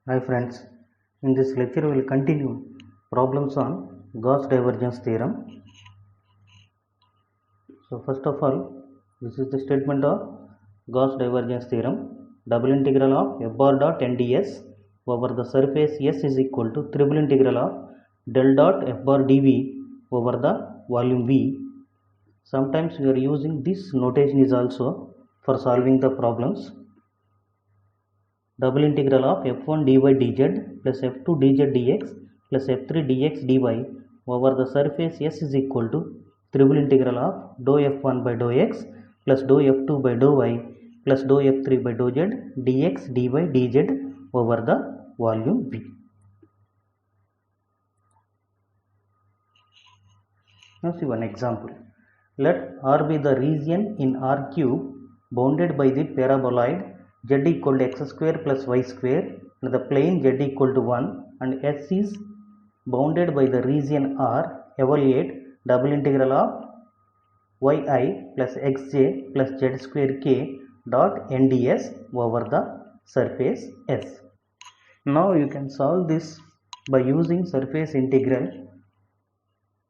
Hi friends, in this lecture we will continue problems on Gauss divergence theorem. So first of all, this is the statement of Gauss divergence theorem. Double integral of f bar dot nds over the surface S is equal to triple integral of del dot f bar dv over the volume V. Sometimes we are using this notation is also for solving the problems. Double integral of f1 dy dz plus f2 dz dx plus f3 dx dy over the surface S is equal to triple integral of dou f1 by dou x plus dou f2 by dou y plus dou f3 by dou z dx dy dz over the volume V. Now see one example. Let R be the region in R cube bounded by the paraboloid z equal to x square plus y square and the plane z equal to 1 and S is bounded by the region R. Evaluate double integral of yi plus xj plus z square k dot nds over the surface S. Now you can solve this by using surface integral,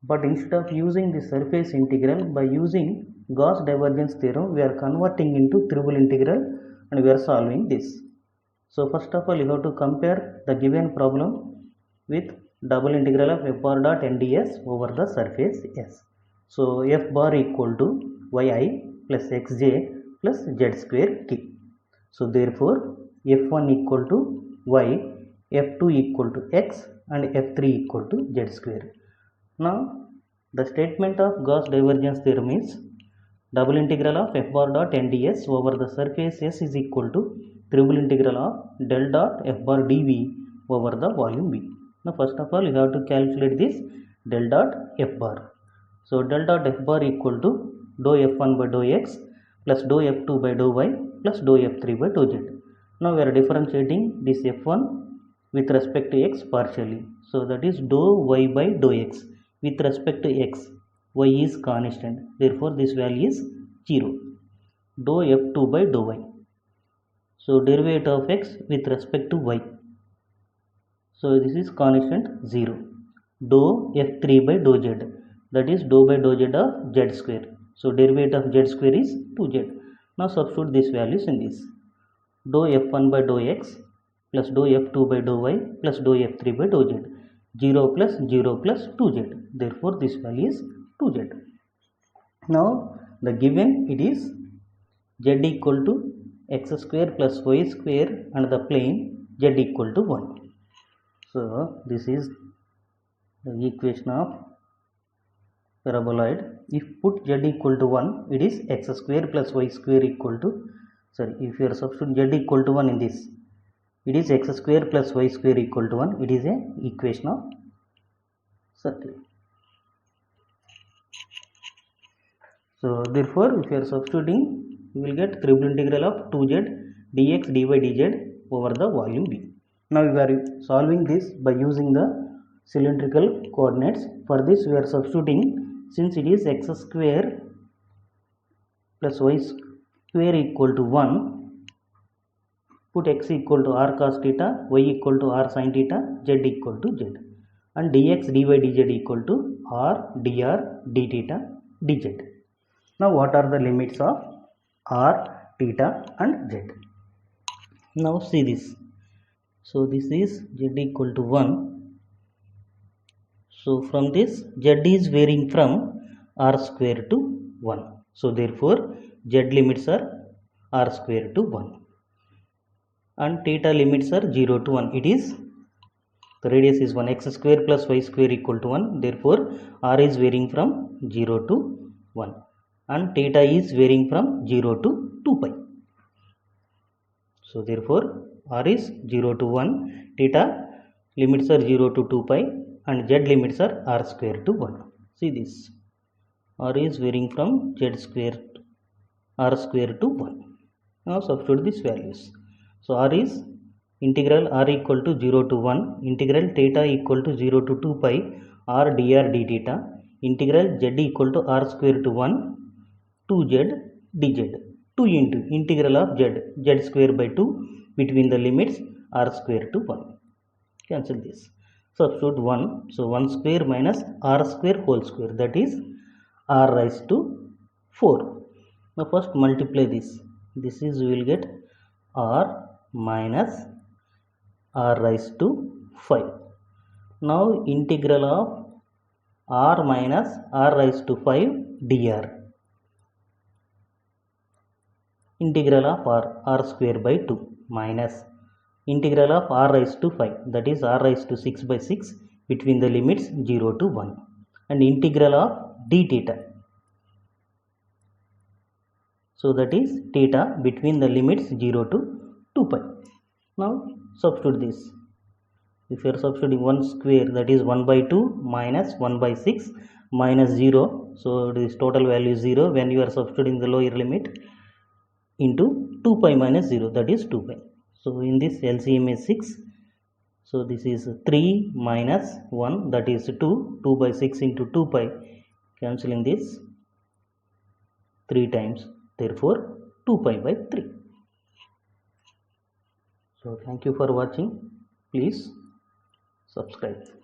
but instead of using the surface integral, by using Gauss divergence theorem we are converting into triple integral and we are solving this. So first of all you have to compare the given problem with double integral of f bar dot nds over the surface S. So f bar equal to yi plus xj plus z square k. So therefore f1 equal to y, f2 equal to x and f3 equal to z square. Now the statement of Gauss divergence theorem is double integral of f bar dot nds over the surface S is equal to triple integral of del dot f bar dv over the volume V. Now first of all you have to calculate this del dot f bar. So del dot f bar equal to dou f1 by dou x plus dou f2 by dou y plus dou f3 by dou z. Now we are differentiating this f1 with respect to x partially. So that is dou y by dou x with respect to x. Y is constant, therefore this value is 0. Dou f2 by dou y. So derivative of x with respect to y. So this is constant 0. Dou f3 by dou z, that is dou by dou z of z square. So derivative of z square is 2z. Now substitute these values in this. Dou f1 by dou x plus dou f2 by dou y plus dou f3 by dou z. 0 plus 0 plus 2z. Therefore this value is 2z. Now the given it is z equal to x square plus y square and the plane z equal to 1. So this is the equation of paraboloid. If put z equal to 1, it is x square plus y square equal to, if you are substituting z equal to 1 in this, it is x square plus y square equal to 1. It is a equation of circle. So therefore if you are substituting, you will get triple integral of 2z dx dy dz over the volume V. Now we are solving this by using the cylindrical coordinates. For this we are substituting, since it is x square plus y square equal to 1, put x equal to r cos theta, y equal to r sin theta, z equal to z, and dx dy dz equal to r dr d theta dz. Now what are the limits of r, theta and z? Now see this. So this is z equal to 1. So from this z is varying from r square to 1. So therefore z limits are r square to 1 and theta limits are 0 to 1. It is, the radius is 1, x square plus y square equal to 1. Therefore r is varying from 0 to 1 and theta is varying from 0 to 2 pi. So therefore r is 0 to 1, theta limits are 0 to 2 pi and z limits are r square to 1. See this, r is varying from z square r square to 1. Now substitute these values. So r is integral r equal to 0 to 1, integral theta equal to 0 to 2 pi r dr d theta, integral z equal to r square to 1 2z dz, 2 into integral of z square by 2 between the limits r square to 1. Cancel this. Substitute 1. So 1 square minus r square whole square, that is r raised to 4. Now first multiply this. This is we will get r minus r raised to 5. Now integral of r minus r raised to 5 dr. Integral of r square by 2 minus integral of r raised to 5, that is r raised to 6 by 6 between the limits 0 to 1, and integral of d theta. So that is theta between the limits 0 to 2 pi. Now substitute this. If you are substituting 1 square, that is 1 by 2 minus 1 by 6 minus 0. So this total value is 0 when you are substituting the lower limit, into 2 pi minus 0, that is 2 pi. So in this LCM is 6. So this is 3 minus 1, that is 2. 2 by 6 into 2 pi. Cancelling this 3 times. Therefore 2 pi by 3. So thank you for watching. Please subscribe.